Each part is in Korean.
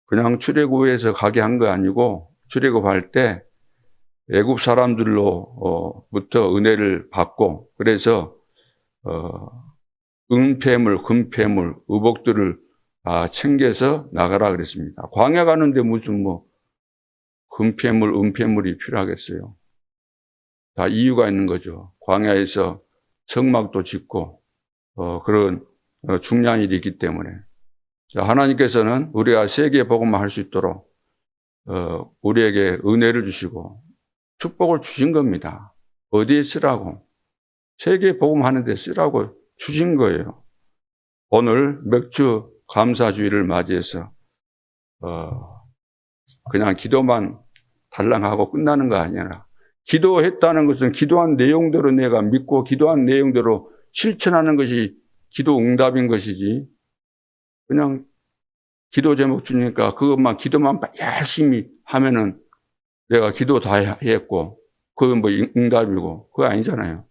그냥 출애굽해서 가게 한 거 아니고 출애굽할 때 애굽 사람들로부터 은혜를 받고 그래서 은폐물, 금폐물, 의복들을 챙겨서 나가라 그랬습니다. 광야 가는데 무슨 금폐물, 은폐물이 필요하겠어요. 다 이유가 있는 거죠. 광야에서 성막도 짓고 그런 중요한 일이 있기 때문에. 자, 하나님께서는 우리가 세계 복음만 할 수 있도록 우리에게 은혜를 주시고 축복을 주신 겁니다. 어디에 쓰라고? 세계 복음 하는 데 쓰라고 주신 거예요. 오늘 맥주 감사주의를 맞이해서 그냥 기도만 달랑하고 끝나는 거 아니라 기도했다는 것은 기도한 내용대로 내가 믿고 기도한 내용대로 실천하는 것이 기도 응답인 것이지 그냥 기도 제목 주니까 그것만 기도만 열심히 하면은 내가 기도 다 했고 그건 응답이고 그거 아니잖아요.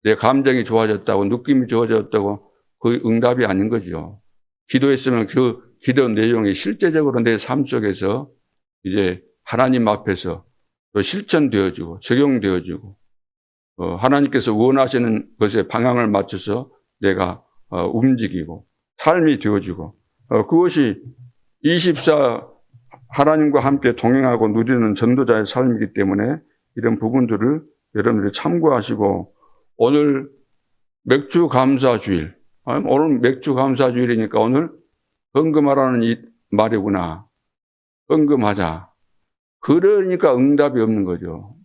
내 감정이 좋아졌다고 느낌이 좋아졌다고 그 응답이 아닌 거죠. 기도했으면 그 기도 내용이 실제적으로 내 삶 속에서 이제 하나님 앞에서 또 실천되어지고 적용되어지고 하나님께서 원하시는 것에 방향을 맞춰서 내가 움직이고 삶이 되어지고 그것이 24 하나님과 함께 동행하고 누리는 전도자의 삶이기 때문에 이런 부분들을 여러분들이 참고하시고 오늘 맥주 감사주일 오늘 맥주 감사주일이니까 오늘 헌금하라는 이 말이구나. 헌금하자. 그러니까 응답이 없는 거죠.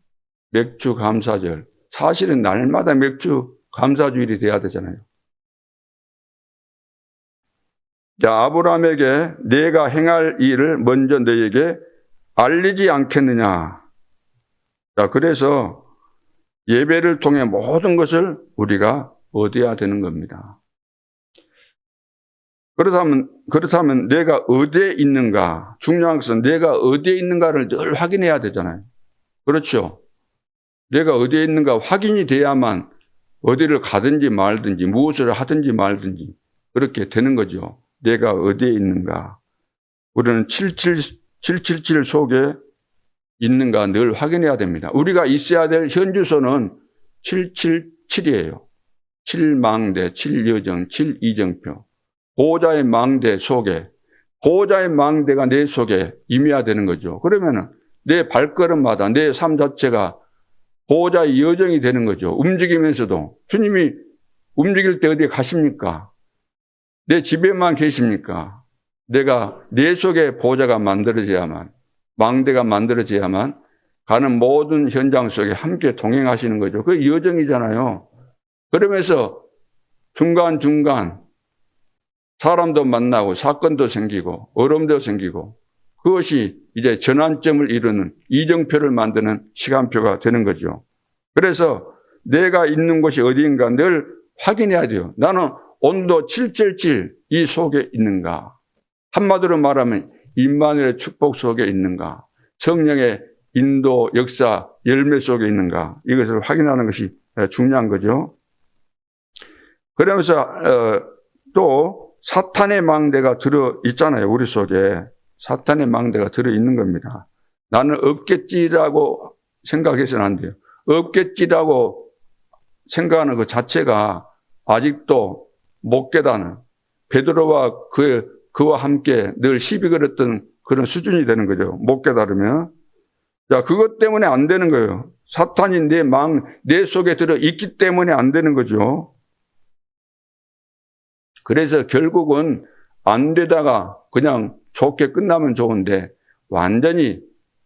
맥주 감사절. 사실은 날마다 맥주 감사주일이 돼야 되잖아요. 자, 아브라함에게 내가 행할 일을 먼저 너에게 알리지 않겠느냐. 자, 그래서 예배를 통해 모든 것을 우리가 얻어야 되는 겁니다. 그렇다면 내가 어디에 있는가? 중요한 것은 내가 어디에 있는가를 늘 확인해야 되잖아요. 그렇죠? 내가 어디에 있는가 확인이 돼야만 어디를 가든지 말든지 무엇을 하든지 말든지 그렇게 되는 거죠. 내가 어디에 있는가. 우리는 777 속에 있는가 늘 확인해야 됩니다. 우리가 있어야 될 현주소는 777이에요. 7망대, 7여정, 7이정표. 보호자의 망대 속에, 보호자의 망대가 내 속에 임해야 되는 거죠. 그러면은 내 발걸음마다 내 삶 자체가 보호자의 여정이 되는 거죠. 움직이면서도 주님이 움직일 때 어디에 가십니까? 내 집에만 계십니까? 내가 내 속에 보호자가 만들어져야만, 망대가 만들어져야만 가는 모든 현장 속에 함께 동행하시는 거죠. 그게 여정이잖아요. 그러면서 중간중간 사람도 만나고 사건도 생기고 어려움도 생기고 그것이 이제 전환점을 이루는 이정표를 만드는 시간표가 되는 거죠. 그래서 내가 있는 곳이 어디인가 늘 확인해야 돼요. 나는 온도 777 이 속에 있는가? 한마디로 말하면 임마누엘의 축복 속에 있는가? 성령의 인도, 역사, 열매 속에 있는가? 이것을 확인하는 것이 중요한 거죠. 그러면서 또 사탄의 망대가 들어있잖아요. 우리 속에. 사탄의 망대가 들어있는 겁니다. 나는 없겠지라고 생각해서는 안 돼요. 없겠지라고 생각하는 그 자체가 아직도 못 깨닫는 베드로와 그와 함께 늘 시비 걸었던 그런 수준이 되는 거죠. 못 깨달으면. 자, 그것 때문에 안 되는 거예요. 사탄이 내 속에 들어있기 때문에 안 되는 거죠. 그래서 결국은 안 되다가 그냥 좋게 끝나면 좋은데 완전히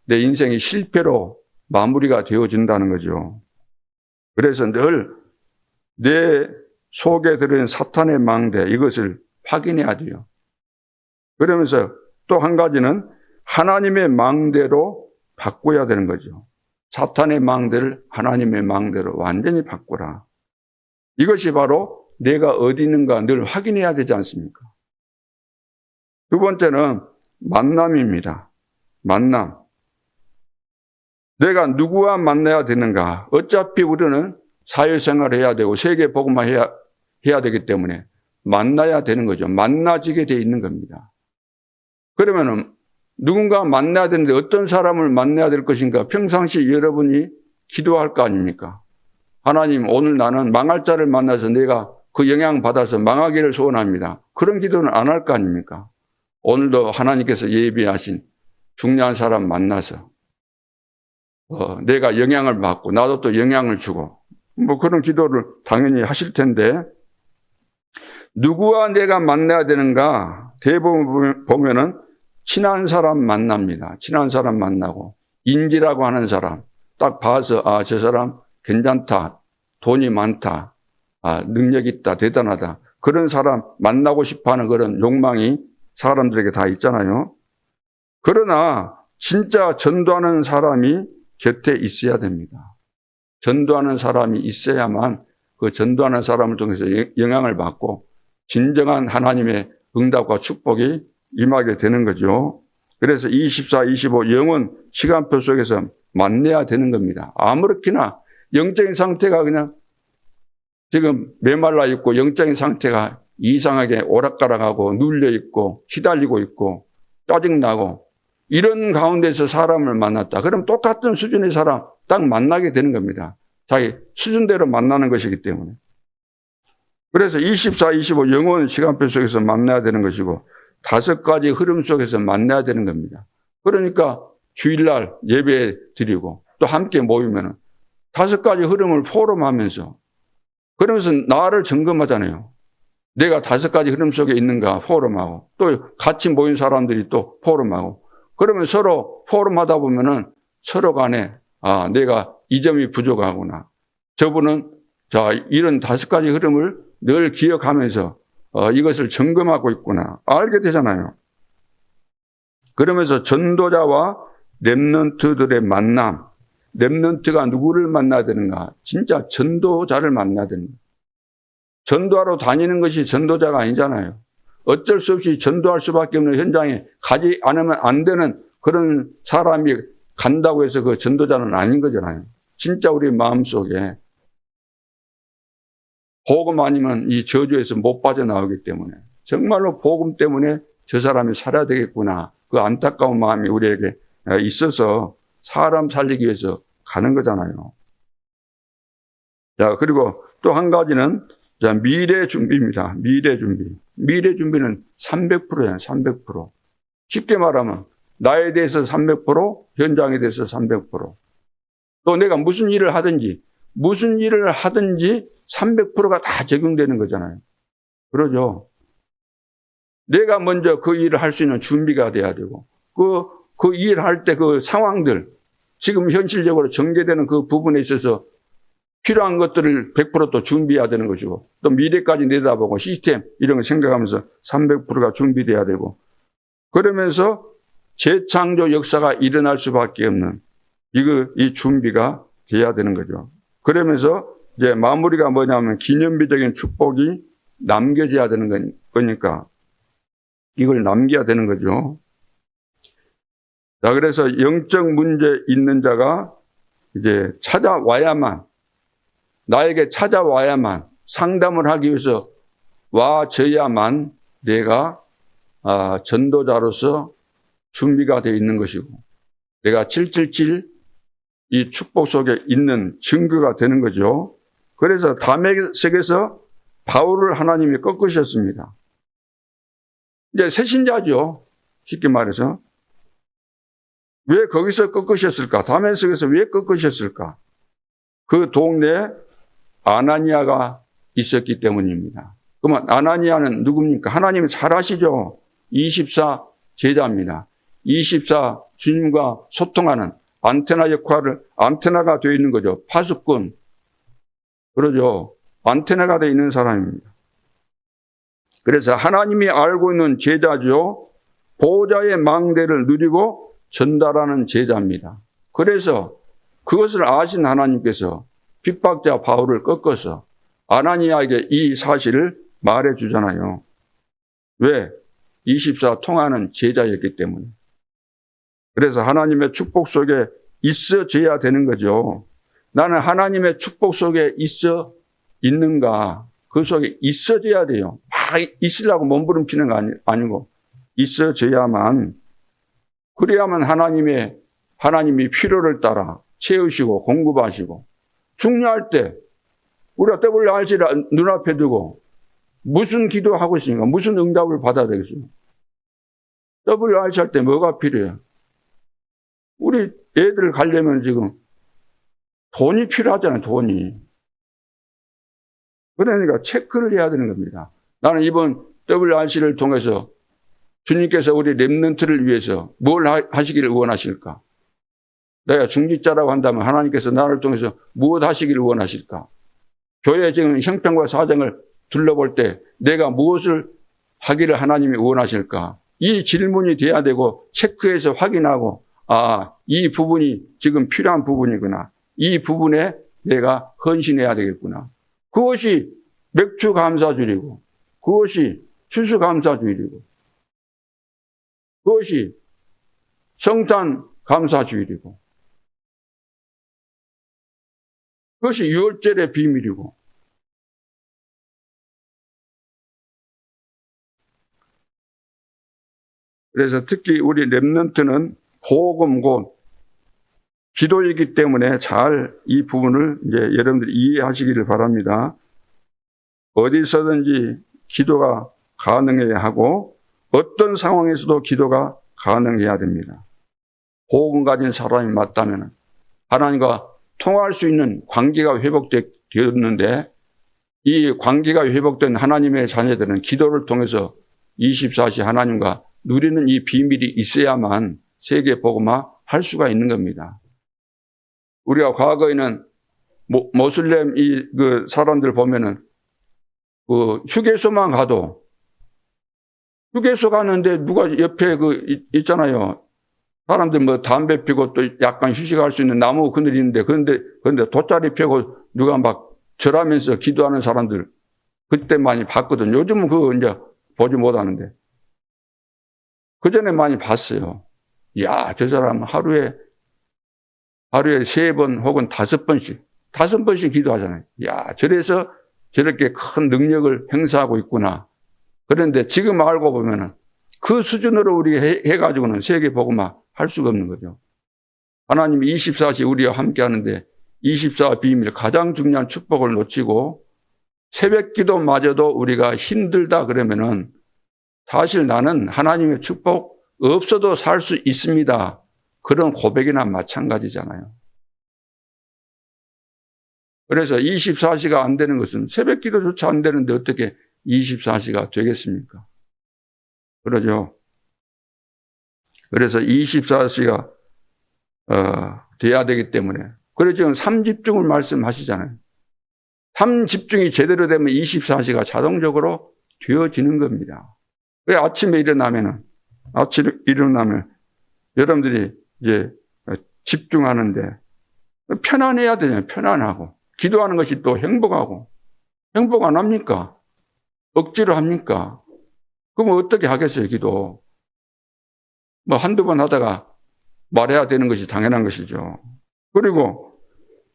내 인생이 실패로 마무리가 되어진다는 거죠. 그래서 늘 내 속에 들어있는 사탄의 망대 이것을 확인해야 돼요. 그러면서 또 한 가지는 하나님의 망대로 바꿔야 되는 거죠. 사탄의 망대를 하나님의 망대로 완전히 바꾸라. 이것이 바로 내가 어디 있는가 늘 확인해야 되지 않습니까? 두 번째는 만남입니다. 만남. 내가 누구와 만나야 되는가? 어차피 우리는 사회생활을 해야 되고 세계 복음화 해야 되기 때문에 만나야 되는 거죠. 만나지게 돼 있는 겁니다. 그러면은 누군가 만나야 되는데 어떤 사람을 만나야 될 것인가 평상시 여러분이 기도할 거 아닙니까? 하나님, 오늘 나는 망할 자를 만나서 내가 그 영향 받아서 망하기를 소원합니다. 그런 기도는 안 할 거 아닙니까? 오늘도 하나님께서 예비하신 중요한 사람 만나서 내가 영향을 받고 나도 또 영향을 주고 뭐 그런 기도를 당연히 하실 텐데, 누구와 내가 만나야 되는가? 대부분 보면은 친한 사람 만납니다. 친한 사람 만나고 인지라고 하는 사람 딱 봐서 저 사람 괜찮다, 돈이 많다, 능력 있다, 대단하다, 그런 사람 만나고 싶어하는 그런 욕망이 사람들에게 다 있잖아요. 그러나 진짜 전도하는 사람이 곁에 있어야 됩니다. 전도하는 사람이 있어야만 그 전도하는 사람을 통해서 영향을 받고 진정한 하나님의 응답과 축복이 임하게 되는 거죠. 그래서 24, 25 영혼 시간표 속에서 만나야 되는 겁니다. 아무렇게나 영적인 상태가 그냥 지금 메말라 있고 영적인 상태가 이상하게 오락가락하고 눌려 있고 시달리고 있고 짜증나고 이런 가운데서 사람을 만났다. 그럼 똑같은 수준의 사람 딱 만나게 되는 겁니다. 자기 수준대로 만나는 것이기 때문에. 그래서 24, 25 영혼 시간표 속에서 만나야 되는 것이고 5가지 흐름 속에서 만나야 되는 겁니다. 그러니까 주일날 예배 드리고 또 함께 모이면 5가지 흐름을 포럼하면서 그러면서 나를 점검하잖아요. 내가 5가지 흐름 속에 있는가 포럼하고 또 같이 모인 사람들이 또 포럼하고 그러면 서로 포럼하다 보면은 서로 간에 내가 이 점이 부족하구나. 저분은 이런 5가지 흐름을 늘 기억하면서 이것을 점검하고 있구나. 알게 되잖아요. 그러면서 전도자와 렘넌트들의 만남, 렘넌트가 누구를 만나야 되는가? 진짜 전도자를 만나야 됩니다. 전도하러 다니는 것이 전도자가 아니잖아요. 어쩔 수 없이 전도할 수밖에 없는 현장에 가지 않으면 안 되는 그런 사람이 간다고 해서 그 전도자는 아닌 거잖아요. 진짜 우리 마음속에 복음 아니면 이 저주에서 못 빠져나오기 때문에 정말로 복음 때문에 저 사람이 살아야 되겠구나. 그 안타까운 마음이 우리에게 있어서 사람 살리기 위해서 가는 거잖아요. 자, 그리고 또 한 가지는 미래 준비입니다. 미래 준비. 미래 준비는 300%예요. 300%. 쉽게 말하면 나에 대해서 300%, 현장에 대해서 300%. 또 내가 무슨 일을 하든지 300%가 다 적용되는 거잖아요. 그러죠. 내가 먼저 그 일을 할 수 있는 준비가 돼야 되고, 그 일을 할 때 그 상황들, 지금 현실적으로 전개되는 그 부분에 있어서 필요한 것들을 100% 또 준비해야 되는 것이고, 또 미래까지 내다보고 시스템 이런 거 생각하면서 300%가 준비돼야 되고, 그러면서 재창조 역사가 일어날 수밖에 없는 이 준비가 돼야 되는 거죠. 그러면서 이제 마무리가 뭐냐면 기념비적인 축복이 남겨져야 되는 거니까 이걸 남겨야 되는 거죠. 자, 그래서 영적 문제 있는 자가 이제 나에게 찾아와야만 상담을 하기 위해서 와줘야만 내가 전도자로서 준비가 되어 있는 것이고, 내가 777 이 축복 속에 있는 증거가 되는 거죠. 그래서 다메섹에서 바울을 하나님이 꺾으셨습니다. 이제 새신자죠. 쉽게 말해서. 왜 거기서 꺾으셨을까? 다메섹에서 왜 꺾으셨을까? 그 동네에 아나니아가 있었기 때문입니다. 그러면 아나니아는 누굽니까? 하나님이 잘 아시죠? 24 제자입니다. 24 주님과 소통하는 안테나 역할을, 안테나가 되어 있는 거죠. 파수꾼. 그러죠. 안테나가 되어 있는 사람입니다. 그래서 하나님이 알고 있는 제자죠. 보호자의 망대를 누리고 전달하는 제자입니다. 그래서 그것을 아신 하나님께서 핍박자 바울을 꺾어서 아나니아에게 이 사실을 말해 주잖아요. 왜? 24 통하는 제자였기 때문에. 그래서 하나님의 축복 속에 있어져야 되는 거죠. 나는 하나님의 축복 속에 있는가? 그 속에 있어져야 돼요. 막 있으려고 몸부림치는 거 아니고 있어져야만 그래야만 하나님이 필요를 따라 채우시고 공급하시고, 중요할 때 우리가 WRC를 눈앞에 두고 무슨 기도하고 있으니까 무슨 응답을 받아야 되겠어요? WRC 할 때 뭐가 필요해요? 우리 애들 가려면 지금 돈이 필요하잖아요, 돈이. 그러니까 체크를 해야 되는 겁니다. 나는 이번 WRC를 통해서 주님께서 우리 렘넌트를 위해서 뭘 하시기를 원하실까? 내가 중직자라고 한다면 하나님께서 나를 통해서 무엇 하시기를 원하실까? 교회 지금 형편과 사정을 둘러볼 때 내가 무엇을 하기를 하나님이 원하실까? 이 질문이 돼야 되고 체크해서 확인하고, 이 부분이 지금 필요한 부분이구나. 이 부분에 내가 헌신해야 되겠구나. 그것이 맥주 감사주일이고, 그것이 추수 감사주일이고, 그것이 성탄 감사주일이고, 그것이 유월절의 비밀이고. 그래서 특히 우리 렘넌트는 복음 곧 기도이기 때문에 잘 이 부분을 이제 여러분들이 이해하시기를 바랍니다. 어디서든지 기도가 가능해야 하고 어떤 상황에서도 기도가 가능해야 됩니다. 복음 가진 사람이 맞다면 하나님과 통화할 수 있는 관계가 회복되었는데, 이 관계가 회복된 하나님의 자녀들은 기도를 통해서 24시 하나님과 누리는 이 비밀이 있어야만 세계 복음화 할 수가 있는 겁니다. 우리가 과거에는 모슬렘 그 사람들 보면은 그 휴게소만 가도, 휴게소 가는데 누가 옆에 있잖아요. 사람들 담배 피고 또 약간 휴식할 수 있는 나무 그늘이 있는데, 그런데 돗자리 펴고 누가 막 절하면서 기도하는 사람들 그때 많이 봤거든요. 요즘은 그거 이제 보지 못하는데. 그 전에 많이 봤어요. 저 사람 하루에 3번 혹은 5번씩 기도하잖아요. 저래서 저렇게 큰 능력을 행사하고 있구나. 그런데 지금 알고 보면은 그 수준으로 우리 해가지고는 세계 복음화 할 수가 없는 거죠. 하나님이 24시 우리와 함께 하는데 24 비밀 가장 중요한 축복을 놓치고 새벽 기도마저도 우리가 힘들다 그러면은 사실 나는 하나님의 축복 없어도 살 수 있습니다. 그런 고백이나 마찬가지잖아요. 그래서 24시가 안 되는 것은 새벽 기도조차 안 되는데 어떻게 24시가 되겠습니까? 그러죠. 그래서 24시가 돼야 되기 때문에. 그래서 지금 3집중을 말씀하시잖아요. 3집중이 제대로 되면 24시가 자동적으로 되어지는 겁니다. 왜 아침에 일어나면 여러분들이 이제 집중하는데 편안해야 되잖아요. 편안하고. 기도하는 것이 또 행복하고. 행복 안 합니까? 억지로 합니까? 그럼 어떻게 하겠어요, 기도? 한두 번 하다가 말해야 되는 것이 당연한 것이죠. 그리고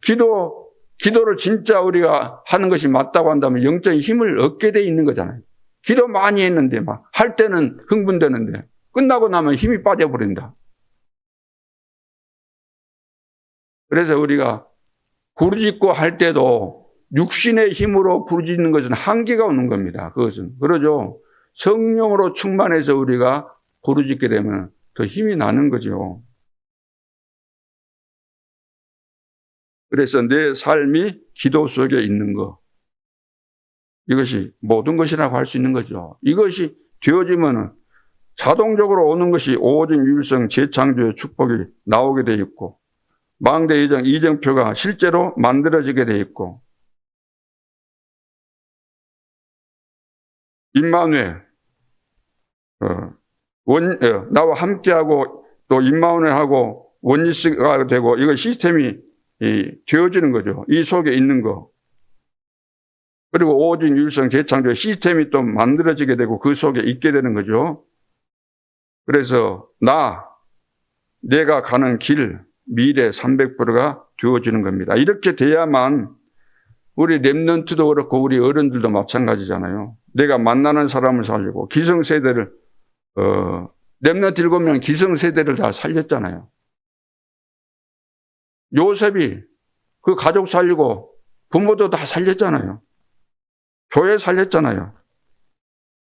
기도를 진짜 우리가 하는 것이 맞다고 한다면 영적인 힘을 얻게 돼 있는 거잖아요. 기도 많이 했는데 할 때는 흥분되는데 끝나고 나면 힘이 빠져버린다. 그래서 우리가 부르짖고 할 때도 육신의 힘으로 부르짖는 것은 한계가 오는 겁니다. 그것은. 그러죠. 성령으로 충만해서 우리가 부르짖게 되면 더 힘이 나는 거죠. 그래서 내 삶이 기도 속에 있는 것. 이것이 모든 것이라고 할 수 있는 거죠. 이것이 되어지면 자동적으로 오는 것이 오직 유일성 재창조의 축복이 나오게 돼 있고, 망대 이정표가 실제로 만들어지게 돼 있고, 임마누엘, 나와 함께하고 또 임마누엘하고 원리스가 되고, 이거 시스템이 되어지는 거죠. 이 속에 있는 거. 그리고 오직 유일성 재창조의 시스템이 또 만들어지게 되고 그 속에 있게 되는 거죠. 그래서 내가 가는 길, 미래 300%가 되어지는 겁니다. 이렇게 돼야만 우리 렘넌트도 그렇고 우리 어른들도 마찬가지잖아요. 내가 만나는 사람을 살리고 기성세대를 렘넌트 7명 기성세대를 다 살렸잖아요. 요셉이 그 가족 살리고 부모도 다 살렸잖아요. 교회 살렸잖아요.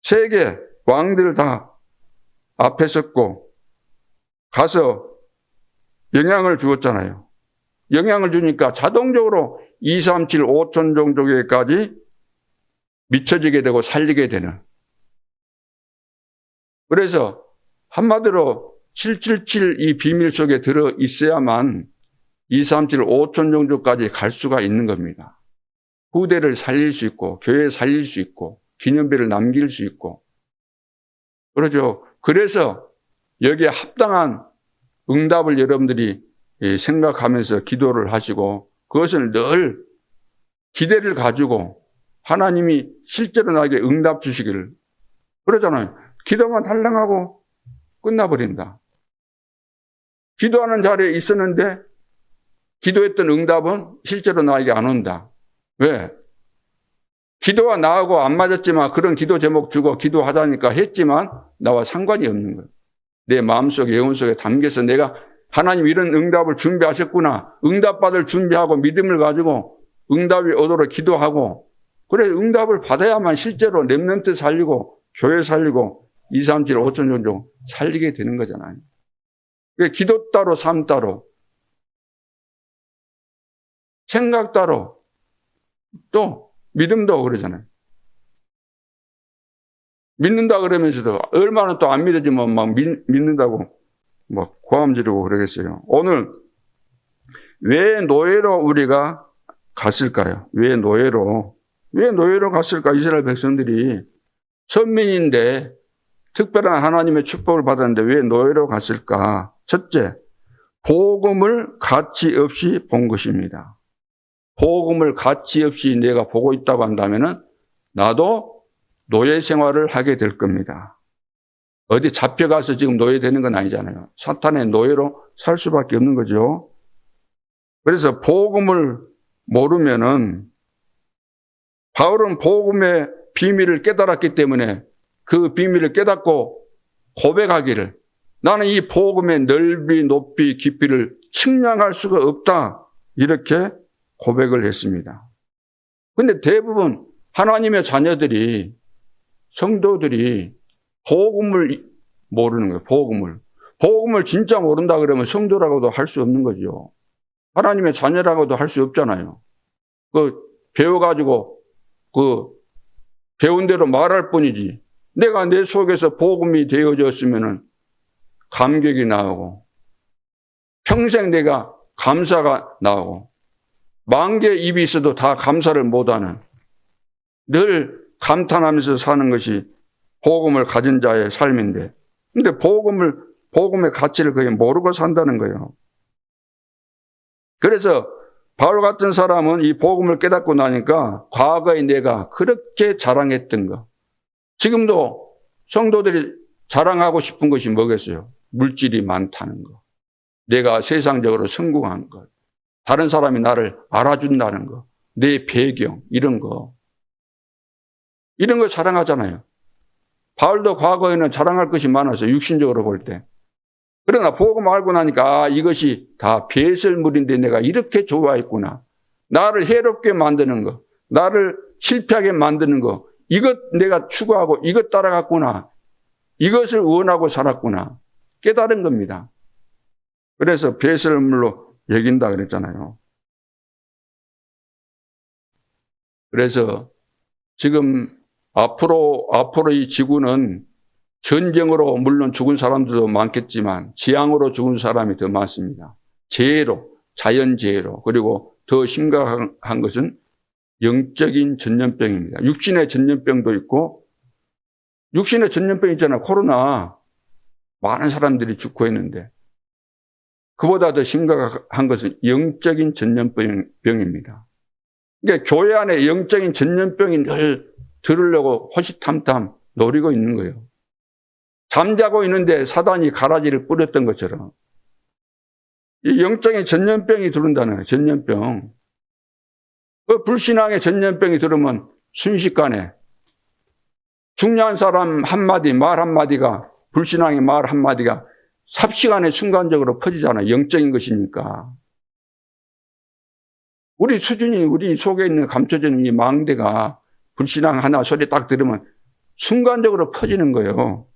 세계 왕들 다 앞에 섰고 가서 영향을 주었잖아요. 영향을 주니까 자동적으로 2, 3, 7, 5천 종족에까지 미쳐지게 되고 살리게 되는. 그래서 한마디로 777 이 비밀 속에 들어 있어야만 2, 3, 7, 5천 종족까지 갈 수가 있는 겁니다. 후대를 살릴 수 있고 교회 살릴 수 있고 기념비를 남길 수 있고 그러죠. 그래서 여기에 합당한 응답을 여러분들이 생각하면서 기도를 하시고 그것을 늘 기대를 가지고 하나님이 실제로 나에게 응답 주시기를 그러잖아요. 기도만 달랑하고 끝나버린다. 기도하는 자리에 있었는데 기도했던 응답은 실제로 나에게 안 온다. 왜? 기도와 나하고 안 맞았지만 그런 기도 제목 주고 기도하자니까 했지만 나와 상관이 없는 거예요. 내 마음속에 영혼 속에 담겨서 내가 하나님 이런 응답을 준비하셨구나. 응답받을 준비하고 믿음을 가지고 응답이 오도록 기도하고 그래 응답을 받아야만 실제로 렘넌트 살리고 교회 살리고 2, 3, 7, 5천 종족 살리게 되는 거잖아요. 기도 따로 삶 따로 생각 따로 또 믿음도 그러잖아요. 믿는다 그러면서도 얼마나 또 안 믿어지면 막 믿는다고 막 고함 지르고 그러겠어요. 오늘 왜 노예로 우리가 갔을까요? 왜 노예로 갔을까? 이스라엘 백성들이 선민인데 특별한 하나님의 축복을 받았는데 왜 노예로 갔을까? 첫째, 복음을 가치 없이 본 것입니다. 복음을 가치 없이 내가 보고 있다고 한다면은 나도 노예 생활을 하게 될 겁니다. 어디 잡혀가서 지금 노예되는 건 아니잖아요. 사탄의 노예로 살 수밖에 없는 거죠. 그래서 복음을 모르면은 바울은 복음의 비밀을 깨달았기 때문에 그 비밀을 깨닫고 고백하기를 나는 이 복음의 넓이, 높이, 깊이를 측량할 수가 없다. 이렇게 고백을 했습니다. 근데 대부분 하나님의 자녀들이 성도들이 복음을 모르는 거예요. 복음을 진짜 모른다 그러면 성도라고도 할 수 없는 거죠. 하나님의 자녀라고도 할 수 없잖아요. 배워가지고 배운 대로 말할 뿐이지. 내가 내 속에서 복음이 되어졌으면은 감격이 나오고 평생 내가 감사가 나오고 10,000개 입이 있어도 다 감사를 못하는 늘 감탄하면서 사는 것이 복음을 가진 자의 삶인데 근데 복음의 가치를 거의 모르고 산다는 거예요. 그래서 바울 같은 사람은 이 복음을 깨닫고 나니까 과거에 내가 그렇게 자랑했던 거 지금도 성도들이 자랑하고 싶은 것이 뭐겠어요? 물질이 많다는 거. 내가 세상적으로 성공한 것. 다른 사람이 나를 알아준다는 거. 내 배경 이런 거. 이런 거 자랑하잖아요. 바울도 과거에는 자랑할 것이 많아서 육신적으로 볼 때. 그러나 복음 알고 나니까 이것이 다 배설물인데 내가 이렇게 좋아했구나. 나를 해롭게 만드는 거. 나를 실패하게 만드는 거. 이것 내가 추구하고 이것 따라갔구나. 이것을 원하고 살았구나. 깨달은 겁니다. 그래서 배설물로 여긴다 그랬잖아요. 그래서 지금 앞으로 이 지구는 전쟁으로 물론 죽은 사람들도 많겠지만 재앙으로 죽은 사람이 더 많습니다. 재해로, 자연재해로. 그리고 더 심각한 것은 영적인 전염병입니다. 육신의 전염병도 있고 육신의 전염병 있잖아요. 코로나 많은 사람들이 죽고 있는데 그보다 더 심각한 것은 영적인 전염병입니다. 그러니까 교회 안에 영적인 전염병이 늘 들으려고 호시탐탐 노리고 있는 거예요. 잠자고 있는데 사단이 가라지를 뿌렸던 것처럼 이 영적인 전염병이 들어온다는 거예요. 전염병. 그 불신앙의 전염병이 들으면 순식간에 중요한 사람 한마디 말 한마디가 불신앙의 말 한마디가 삽시간에 순간적으로 퍼지잖아요. 영적인 것이니까. 우리 수준이 우리 속에 있는 감춰져 있는 이 망대가 불신앙 하나 소리 딱 들으면 순간적으로 퍼지는 거예요.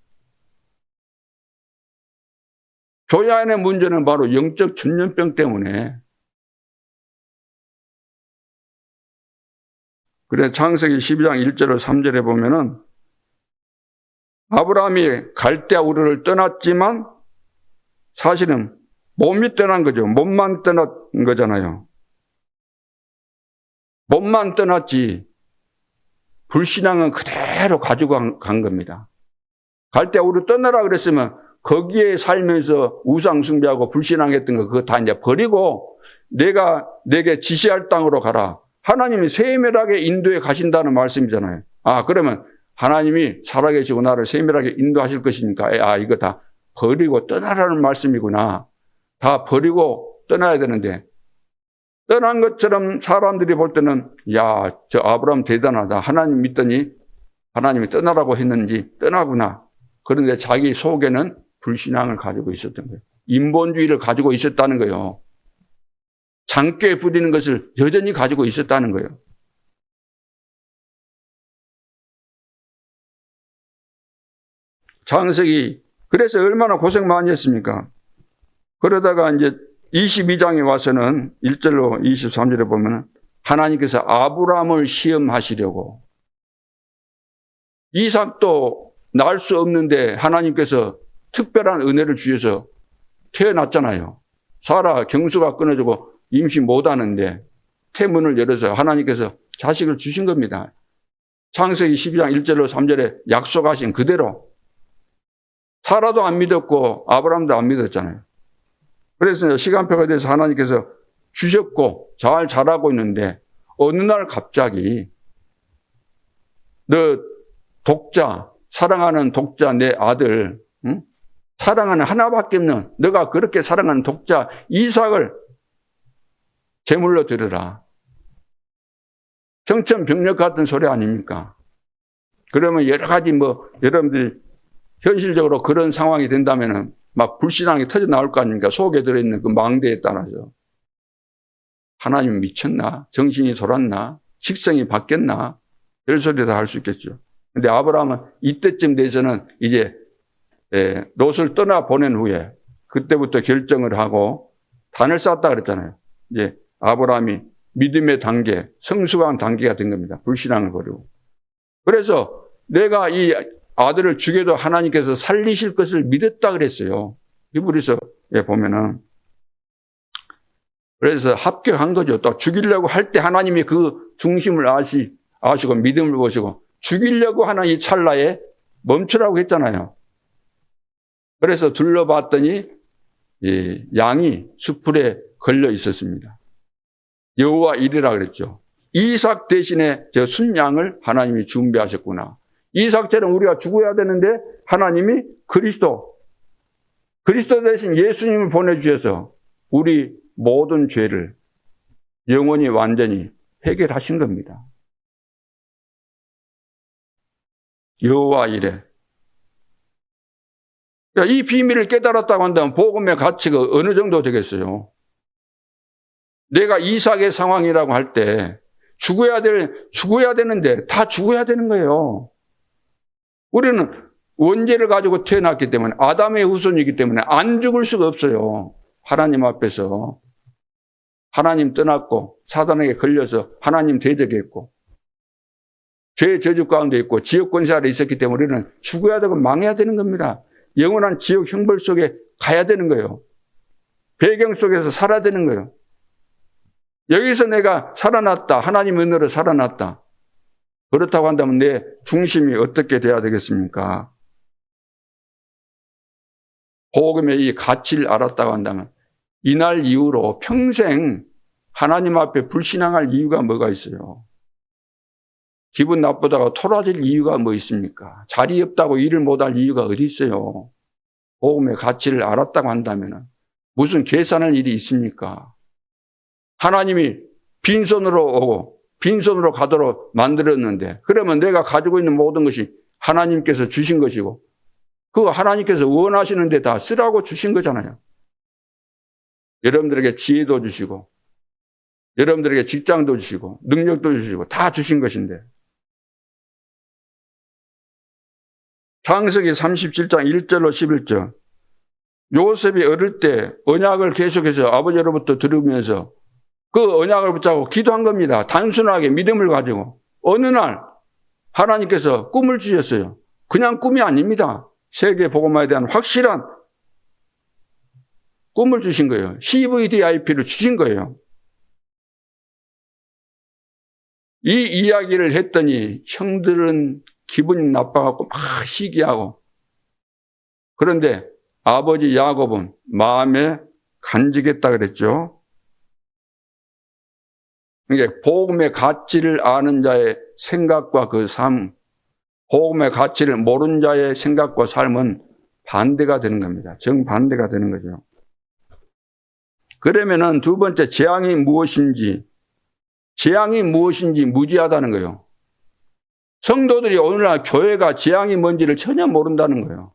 교회 안의 문제는 바로 영적 전염병 때문에. 그래서 창세기 12장 1절로 3절에 보면은 아브라함이 갈대아 우르를 떠났지만 사실은 몸이 떠난 거죠. 몸만 떠난 거잖아요. 몸만 떠났지 불신앙은 그대로 가지고 간 겁니다. 갈대아 우르 떠나라 그랬으면 거기에 살면서 우상 숭배하고 불신앙했던 거 그거 다 이제 버리고 내가 내게 지시할 땅으로 가라. 하나님이 세밀하게 인도해 가신다는 말씀이잖아요. 그러면 하나님이 살아계시고 나를 세밀하게 인도하실 것이니까 이거 다 버리고 떠나라는 말씀이구나. 다 버리고 떠나야 되는데 떠난 것처럼 사람들이 볼 때는 저 아브라함 대단하다. 하나님 믿더니 하나님이 떠나라고 했는지 떠나구나. 그런데 자기 속에는 불신앙을 가지고 있었던 거예요. 인본주의를 가지고 있었다는 거예요. 장꾀에 부리는 것을 여전히 가지고 있었다는 거예요. 창세기 그래서 얼마나 고생 많이 했습니까? 그러다가 이제 22장에 와서는 1절로 23절에 보면 하나님께서 아브라함을 시험하시려고 이삭도 낳을 수 없는데 하나님께서 특별한 은혜를 주셔서 태어났잖아요. 사라 경수가 끊어지고 임신 못하는데 태문을 열어서 하나님께서 자식을 주신 겁니다. 창세기 12장 1절로 3절에 약속하신 그대로. 사라도 안 믿었고 아브라함도 안 믿었잖아요. 그래서 시간표가 돼서 하나님께서 주셨고 잘 자라고 있는데 어느 날 갑자기 너 독자, 사랑하는 독자 내 아들, 사랑하는 하나밖에 없는 너가 그렇게 사랑하는 독자 이삭을 제물로 드려라. 정천병력 같은 소리 아닙니까? 그러면 여러 가지 여러분들이 현실적으로 그런 상황이 된다면은 막 불신앙이 터져 나올 거 아닙니까? 속에 들어있는 그 망대에 따라서. 하나님 미쳤나? 정신이 돌았나? 식성이 바뀌었나? 별 소리 다 할 수 있겠죠. 근데 아브라함은 이때쯤 돼서는 이제 롯을 떠나 보낸 후에 그때부터 결정을 하고 단을 쌓았다 그랬잖아요. 이제 아브라함이 믿음의 단계, 성숙한 단계가 된 겁니다. 불신앙을 버리고. 그래서 내가 이 아들을 죽여도 하나님께서 살리실 것을 믿었다 그랬어요. 히브리서에 보면은. 그래서 합격한 거죠. 또 죽이려고 할 때 하나님이 그 중심을 아시고 믿음을 보시고 죽이려고 하는 이 찰나에 멈추라고 했잖아요. 그래서 둘러봤더니 이 양이 숯불에 걸려 있었습니다. 여호와 일이라 그랬죠. 이삭 대신에 저 순양을 하나님이 준비하셨구나. 이삭처럼 우리가 죽어야 되는데 하나님이 그리스도 대신 예수님을 보내주셔서 우리 모든 죄를 영원히 완전히 해결하신 겁니다. 여호와 이래. 이 비밀을 깨달았다고 한다면 복음의 가치가 어느 정도 되겠어요? 내가 이삭의 상황이라고 할 때 죽어야 되는데 다 죽어야 되는 거예요. 우리는 원죄를 가지고 태어났기 때문에 아담의 후손이기 때문에 안 죽을 수가 없어요. 하나님 앞에서. 하나님 떠났고 사단에게 걸려서 하나님 대적했고 죄의 저주 가운데 있고 지옥 권세 아래 있었기 때문에 우리는 죽어야 되고 망해야 되는 겁니다. 영원한 지옥 형벌 속에 가야 되는 거예요. 배경 속에서 살아야 되는 거예요. 여기서 내가 살아났다. 하나님 은혜로 살아났다. 그렇다고 한다면 내 중심이 어떻게 돼야 되겠습니까? 복음의 이 가치를 알았다고 한다면 이날 이후로 평생 하나님 앞에 불신앙할 이유가 뭐가 있어요? 기분 나쁘다고 토라질 이유가 뭐 있습니까? 자리 없다고 일을 못할 이유가 어디 있어요? 복음의 가치를 알았다고 한다면 무슨 계산할 일이 있습니까? 하나님이 빈손으로 오고 빈손으로 가도록 만들었는데 그러면 내가 가지고 있는 모든 것이 하나님께서 주신 것이고 그거 하나님께서 원하시는 데 다 쓰라고 주신 거잖아요. 여러분들에게 지혜도 주시고, 여러분들에게 직장도 주시고, 능력도 주시고, 다 주신 것인데. 창세기 37장 1절로 11절. 요셉이 어릴 때 언약을 계속해서 아버지로부터 들으면서 그 언약을 붙잡고 기도한 겁니다. 단순하게 믿음을 가지고. 어느 날 하나님께서 꿈을 주셨어요. 그냥 꿈이 아닙니다. 세계 복음화에 대한 확실한 꿈을 주신 거예요. CVDIP를 주신 거예요. 이 이야기를 했더니 형들은 기분이 나빠갖고 막 시기하고, 그런데 아버지 야곱은 마음에 간직했다 그랬죠. 그러니까 복음의 가치를 아는 자의 생각과 그 삶, 복음의 가치를 모르는 자의 생각과 삶은 반대가 되는 겁니다. 정반대가 되는 거죠. 그러면은 두 번째, 재앙이 무엇인지 무지하다는 거예요. 성도들이 오늘날 교회가 재앙이 뭔지를 전혀 모른다는 거예요.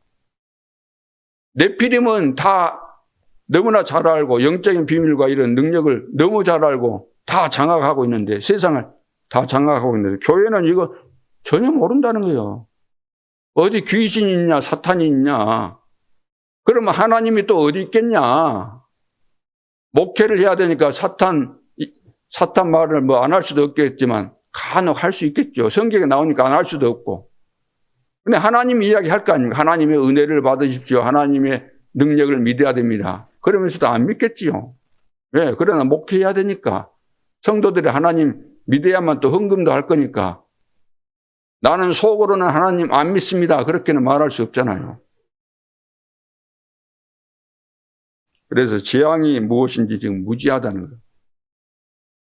네피림은 다 너무나 잘 알고 영적인 비밀과 이런 능력을 너무 잘 알고 다 장악하고 있는데, 세상을 다 장악하고 있는데 교회는 이거 전혀 모른다는 거예요. 어디 귀신이 있냐 사탄이 있냐. 그러면 하나님이 또 어디 있겠냐. 목회를 해야 되니까 사탄 말을 뭐 안 할 수도 없겠지만 간혹 할 수 있겠죠. 성경에 나오니까 안 할 수도 없고. 근데 하나님 이야기 할 거 아닙니까? 하나님의 은혜를 받으십시오. 하나님의 능력을 믿어야 됩니다. 그러면서도 안 믿겠지요. 왜? 그러나 목회해야 되니까. 성도들이 하나님 믿어야만 또 헌금도 할 거니까. 나는 속으로는 하나님 안 믿습니다. 그렇게는 말할 수 없잖아요. 그래서 재앙이 무엇인지 지금 무지하다는 거예요.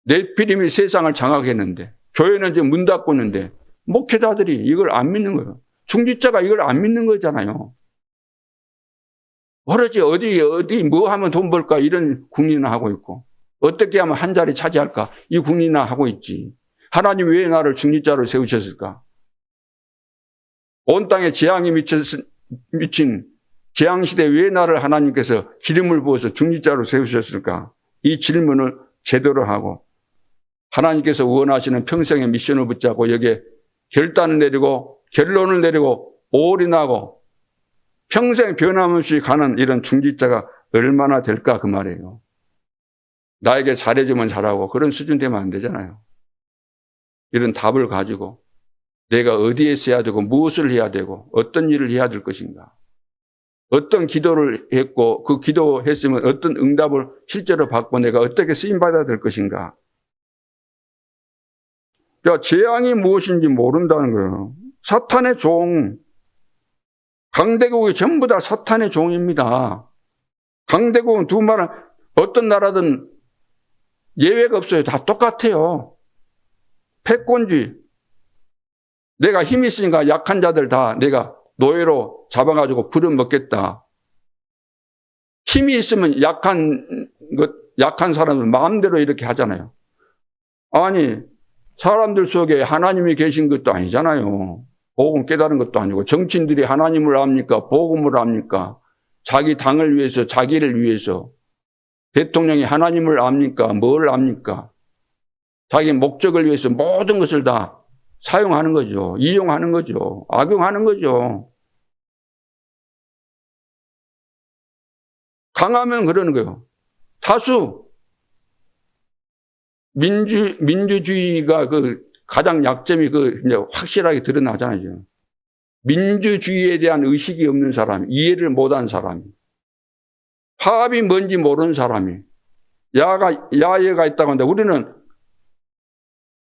네피림이 세상을 장악했는데, 교회는 지금 문 닫고 있는데, 목회자들이 이걸 안 믿는 거예요. 중직자가 이걸 안 믿는 거잖아요. 오로지 어디 뭐 하면 돈 벌까 이런 궁리나 하고 있고, 어떻게 하면 한 자리 차지할까 이 궁리나 하고 있지. 하나님 왜 나를 중직자로 세우셨을까? 온 땅에 재앙이 미친 재앙시대에 왜 나를 하나님께서 기름을 부어서 중직자로 세우셨을까? 이 질문을 제대로 하고, 하나님께서 원하시는 평생의 미션을 붙잡고 여기에 결단을 내리고 결론을 내리고 올인하고 평생 변함없이 가는 이런 중직자가 얼마나 될까 그 말이에요. 나에게 잘해주면 잘하고 그런 수준 되면 안 되잖아요. 이런 답을 가지고 내가 어디에 써야 되고 무엇을 해야 되고 어떤 일을 해야 될 것인가. 어떤 기도를 했고 그 기도했으면 어떤 응답을 실제로 받고 내가 어떻게 쓰임받아야 될 것인가. 그러니까 재앙이 무엇인지 모른다는 거예요. 사탄의 종, 강대국이 전부 다 사탄의 종입니다. 강대국은 두 나라, 어떤 나라든 예외가 없어요. 다 똑같아요. 패권주의. 내가 힘이 있으니까 약한 자들 다 내가 노예로 잡아가지고 부려먹겠다. 힘이 있으면 약한 사람은 마음대로 이렇게 하잖아요. 아니, 사람들 속에 하나님이 계신 것도 아니잖아요. 복음 깨달은 것도 아니고. 정치인들이 하나님을 압니까? 복음을 압니까? 자기 당을 위해서, 자기를 위해서. 대통령이 하나님을 압니까? 뭘 압니까? 자기 목적을 위해서 모든 것을 다 사용하는 거죠. 이용하는 거죠. 악용하는 거죠. 강하면 그러는 거예요. 다수. 민주주의가 그 가장 약점이 이제 확실하게 드러나잖아요. 민주주의에 대한 의식이 없는 사람, 이해를 못한 사람이, 화합이 뭔지 모르는 사람이, 야예가 있다고 하는데 우리는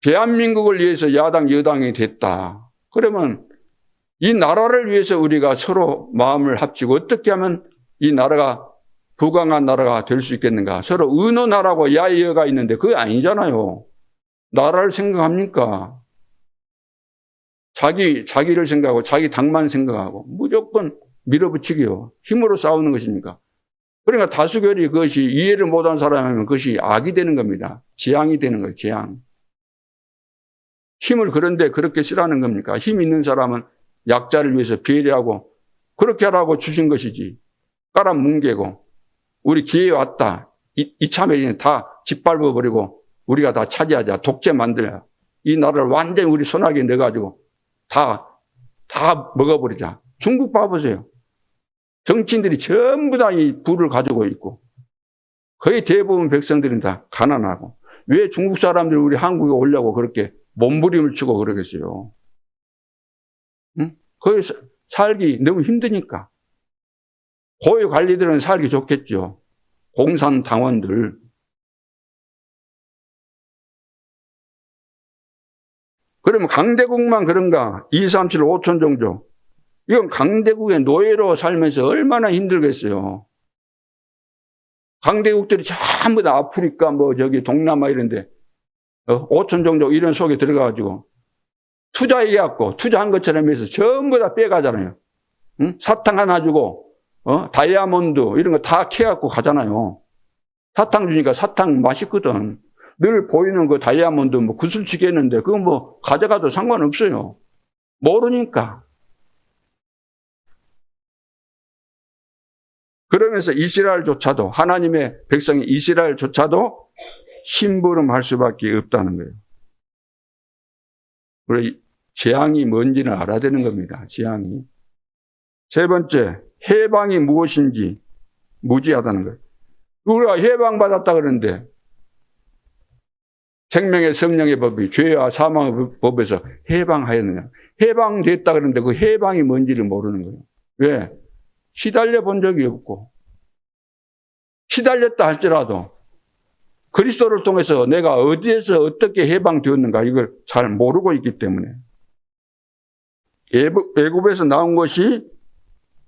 대한민국을 위해서 야당, 여당이 됐다. 그러면 이 나라를 위해서 우리가 서로 마음을 합치고 어떻게 하면 이 나라가 부강한 나라가 될 수 있겠는가? 서로 의논하라고 야예가 있는데 그게 아니잖아요. 나라를 생각합니까? 자기를 생각하고 자기 당만 생각하고 무조건 밀어붙이기요. 힘으로 싸우는 것이니까. 그러니까 다수결이 그것이 이해를 못한 사람이면 그것이 악이 되는 겁니다. 재앙이 되는 거예요. 재앙. 힘을 그런데 그렇게 쓰라는 겁니까? 힘 있는 사람은 약자를 위해서 배려하고 그렇게 하라고 주신 것이지. 깔아뭉개고 우리 기회 왔다. 이참에 다 짓밟아버리고 우리가 다 차지하자. 독재 만들자. 이 나라를 완전히 우리 손아귀에 넣어가지고 다 먹어버리자. 중국 봐보세요. 정치인들이 전부 다 이 부를 가지고 있고 거의 대부분 백성들은 다 가난하고 왜 중국 사람들이 우리 한국에 오려고 그렇게 몸부림을 치고 그러겠어요. 응? 거기 살기 너무 힘드니까. 고위 관리들은 살기 좋겠죠. 공산당원들. 그러면 강대국만 그런가? 2, 3, 7, 5천 종족. 이건 강대국의 노예로 살면서 얼마나 힘들겠어요. 강대국들이 전부 다 아프리카, 저기 동남아 이런데, 5천 종족 이런 속에 들어가가지고, 투자해갖고, 투자한 것처럼 해서 전부 다 빼가잖아요. 응? 사탕 하나 주고, 다이아몬드 이런 거 다 캐갖고 가잖아요. 사탕 주니까 사탕 맛있거든. 늘 보이는 그 다이아몬드 구슬치기 했는데, 그거 가져가도 상관없어요. 모르니까. 그러면서 이스라엘조차도, 하나님의 백성이 이스라엘조차도 심부름할 수밖에 없다는 거예요. 우리 재앙이 뭔지는 알아야 되는 겁니다. 재앙이. 세 번째, 해방이 무엇인지 무지하다는 거예요. 우리가 해방받았다 그러는데 생명의 성령의 법이 죄와 사망의 법에서 해방하였느냐. 해방됐다 그러는데 그 해방이 뭔지를 모르는 거예요. 왜? 시달려 본 적이 없고 시달렸다 할지라도 그리스도를 통해서 내가 어디에서 어떻게 해방되었는가 이걸 잘 모르고 있기 때문에 애굽에서 나온 것이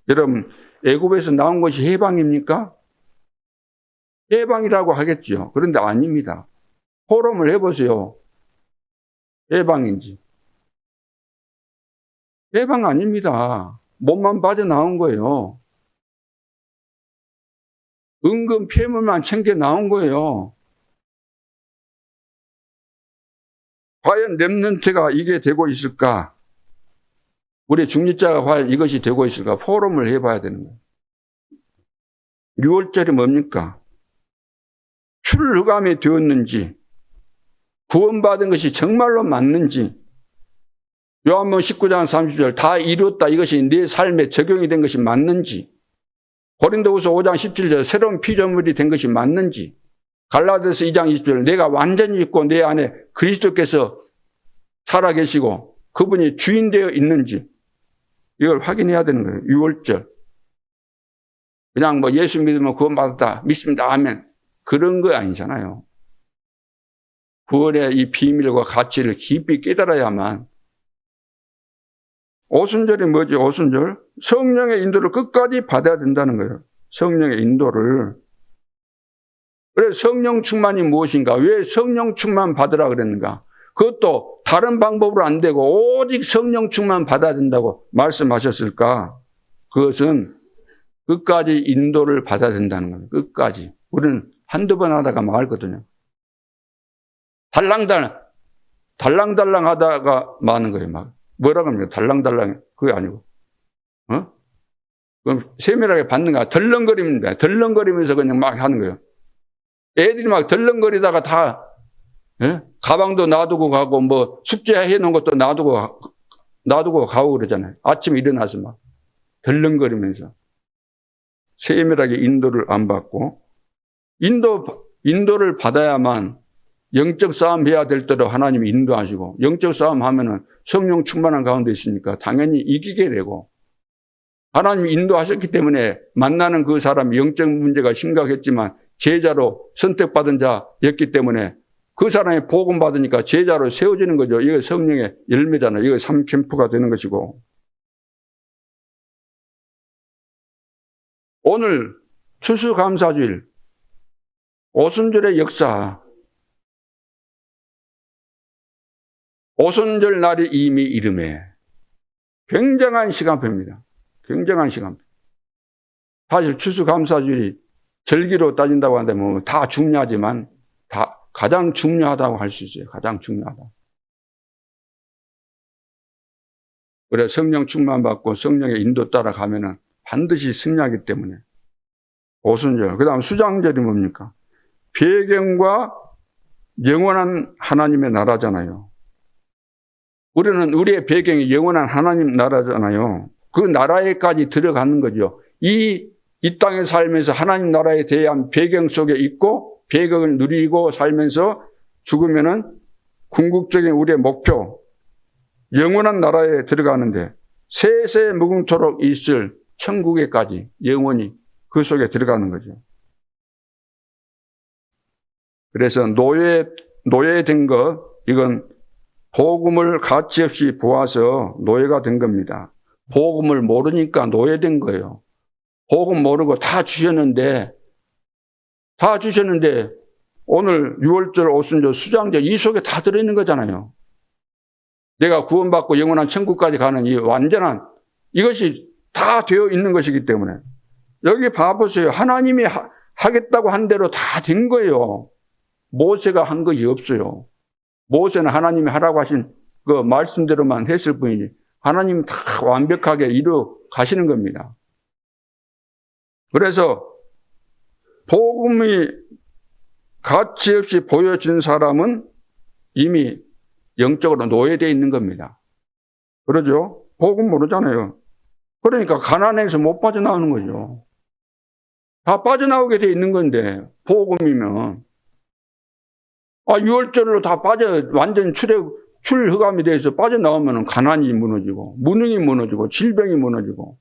여러분 애굽에서 나온 것이 해방입니까? 해방이라고 하겠죠. 그런데 아닙니다. 포럼을 해보세요. 해방인지. 해방 아닙니다. 몸만 빠져나온 거예요. 은근 폐물만 챙겨 나온 거예요. 과연 렘넌트가 이게 되고 있을까? 우리 중립자가 과연 이것이 되고 있을까? 포럼을 해봐야 되는 거예요. 6월절이 뭡니까? 출흑암이 되었는지 구원받은 것이 정말로 맞는지 요한복음 19장 30절 다 이루었다 이것이 내 삶에 적용이 된 것이 맞는지 고린도후서 5장 17절 새로운 피조물이 된 것이 맞는지 갈라디아서 2장 20절 내가 완전히 있고 내 안에 그리스도께서 살아계시고 그분이 주인되어 있는지 이걸 확인해야 되는 거예요. 6월절 그냥 예수 믿으면 구원받았다 믿습니다 하면 그런 거 아니잖아요. 구원의 이 비밀과 가치를 깊이 깨달아야만. 오순절이 뭐지? 오순절? 성령의 인도를 끝까지 받아야 된다는 거예요. 성령의 인도를. 그래서 성령 충만이 무엇인가? 왜 성령 충만 받으라 그랬는가? 그것도 다른 방법으로 안 되고 오직 성령 충만 받아야 된다고 말씀하셨을까? 그것은 끝까지 인도를 받아야 된다는 거예요. 끝까지. 우리는 한두 번 하다가 말거든요. 달랑달랑 하다가 마는 거예요, 막. 뭐라고 합니까? 달랑달랑. 그게 아니고. 그럼 세밀하게 받는 거야. 덜렁거립니다. 덜렁거리면서 그냥 막 하는 거예요. 애들이 막 덜렁거리다가 다, 가방도 놔두고 가고, 숙제해 놓은 것도 놔두고 가고 그러잖아요. 아침에 일어나서 막 덜렁거리면서. 세밀하게 인도를 안 받고, 인도를 받아야만 영적 싸움 해야 될 때로 하나님이 인도하시고 영적 싸움 하면은 성령 충만한 가운데 있으니까 당연히 이기게 되고 하나님이 인도하셨기 때문에 만나는 그 사람이 영적 문제가 심각했지만 제자로 선택받은 자였기 때문에 그 사람이 복음 받으니까 제자로 세워지는 거죠. 이게 성령의 열매잖아요. 이게 3캠프가 되는 것이고 오늘 추수감사주일 오순절의 역사 오순절 날이 이미 이름에 굉장한 시간표입니다. 굉장한 시간표. 사실 추수감사주일이 절기로 따진다고 한다면 다 중요하지만 다 가장 중요하다고 할 수 있어요. 가장 중요하다. 우리가 성령 충만 받고 성령의 인도 따라가면은 반드시 승리하기 때문에. 오순절. 그 다음 수장절이 뭡니까? 배경과 영원한 하나님의 나라잖아요. 우리는 우리의 배경이 영원한 하나님 나라잖아요. 그 나라에까지 들어가는 거죠. 이 땅에 살면서 하나님 나라에 대한 배경 속에 있고 배경을 누리고 살면서 죽으면은 궁극적인 우리의 목표, 영원한 나라에 들어가는데 세세 무궁토록 있을 천국에까지 영원히 그 속에 들어가는 거죠. 그래서 노예된 것, 이건 복음을 가치 없이 보아서 노예가 된 겁니다. 복음을 모르니까 노예된 거예요. 복음 모르고 다 주셨는데 오늘 6월절, 오순절, 수장절 이 속에 다 들어있는 거잖아요. 내가 구원받고 영원한 천국까지 가는 이 완전한 이것이 다 되어 있는 것이기 때문에 여기 봐보세요. 하나님이 하겠다고 한 대로 다 된 거예요. 모세가 한 것이 없어요. 모세는 하나님이 하라고 하신 그 말씀대로만 했을 뿐이지 하나님이 다 완벽하게 이루어 가시는 겁니다. 그래서 복음이 가치 없이 보여진 사람은 이미 영적으로 노예되어 있는 겁니다. 그러죠? 복음 모르잖아요. 그러니까 가난해서 못 빠져나오는 거죠. 다 빠져나오게 되어 있는 건데 복음이면 6월절로 다 완전 출흑암이 돼서 빠져나오면 가난이 무너지고 무능이 무너지고 질병이 무너지고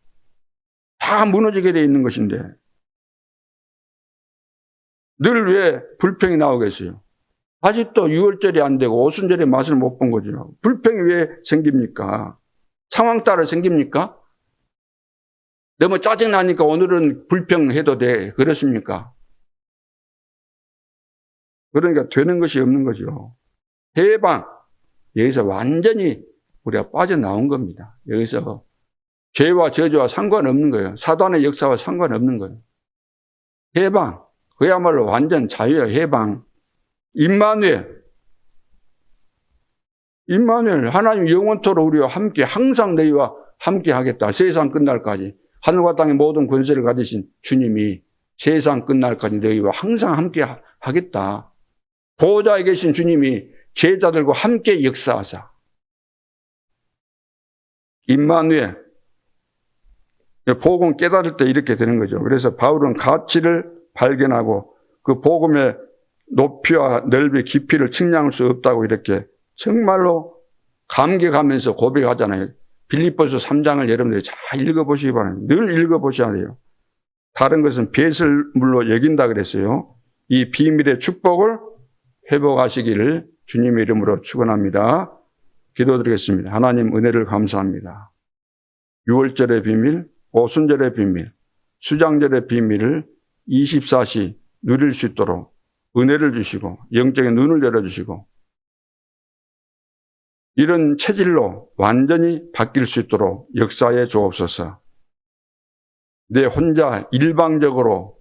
다 무너지게 되어 있는 것인데 늘 왜 불평이 나오겠어요? 아직도 6월절이 안 되고 오순절의 맛을 못 본 거죠. 불평이 왜 생깁니까? 상황 따라 생깁니까? 너무 짜증나니까 오늘은 불평해도 돼. 그렇습니까? 그러니까 되는 것이 없는 거죠. 해방. 여기서 완전히 우리가 빠져나온 겁니다. 여기서 죄와 저주와 상관없는 거예요. 사단의 역사와 상관없는 거예요. 해방. 그야말로 완전 자유의 해방. 임마누엘. 하나님 영원토록 우리와 함께 항상 너희와 함께 하겠다. 세상 끝날까지. 하늘과 땅의 모든 권세를 가지신 주님이 세상 끝날까지 너희와 항상 함께 하겠다. 보호자에 계신 주님이 제자들과 함께 역사하사. 임마누엘. 복음 깨달을 때 이렇게 되는 거죠. 그래서 바울은 가치를 발견하고 그 복음의 높이와 넓이, 깊이를 측량할 수 없다고 이렇게 정말로 감격하면서 고백하잖아요. 빌립보서 3장을 여러분들이 잘 읽어보시기 바랍니다. 늘 읽어보셔야 돼요. 다른 것은 배설물로 여긴다 그랬어요. 이 비밀의 축복을 회복하시기를 주님의 이름으로 축원합니다. 기도드리겠습니다. 하나님 은혜를 감사합니다. 6월절의 비밀, 오순절의 비밀, 수장절의 비밀을 24시 누릴 수 있도록 은혜를 주시고 영적인 눈을 열어주시고 이런 체질로 완전히 바뀔 수 있도록 역사해 주옵소서. 내 혼자 일방적으로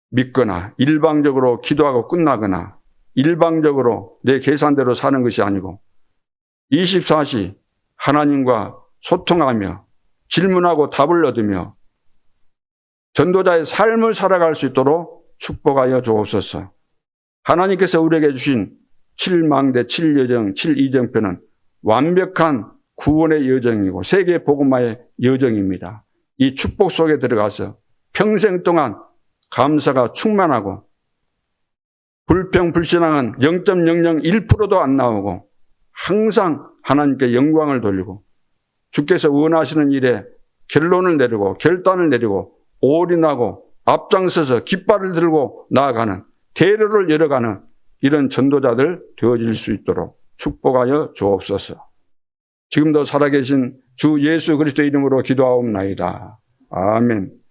믿거나 일방적으로 기도하고 끝나거나 일방적으로 내 계산대로 사는 것이 아니고 24시 하나님과 소통하며 질문하고 답을 얻으며 전도자의 삶을 살아갈 수 있도록 축복하여 주옵소서. 하나님께서 우리에게 주신 7망대 7여정 7이정표는 완벽한 구원의 여정이고 세계 복음화의 여정입니다. 이 축복 속에 들어가서 평생 동안 감사가 충만하고 불평불신앙은 0.001%도 안 나오고 항상 하나님께 영광을 돌리고 주께서 원하시는 일에 결론을 내리고 결단을 내리고 올인하고 앞장서서 깃발을 들고 나아가는 대로를 열어가는 이런 전도자들 되어질 수 있도록 축복하여 주옵소서. 지금도 살아계신 주 예수 그리스도의 이름으로 기도하옵나이다. 아멘.